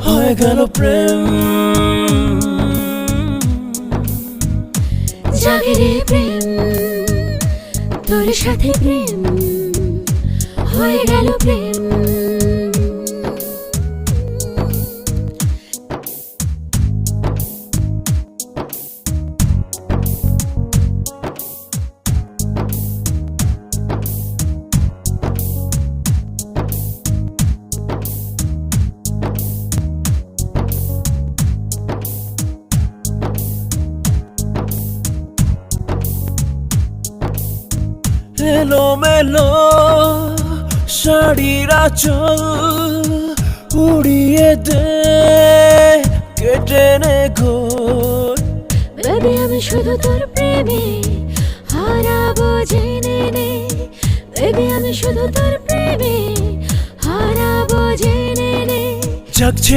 হয়ে গেল প্রেম। জাগে রে প্রেম, তোর সাথে প্রেম হয়ে গেল প্রেম। এলো মেলো শাড়ির আঁচল উড়িয়ে দে, কেটে নে ঘোর। বেবি আমি শুধু তোর প্রেমে হারাবো জেনে নে। বেবি আমি শুধু তোর প্রেমে হারাবো জেনে নে। জাগছে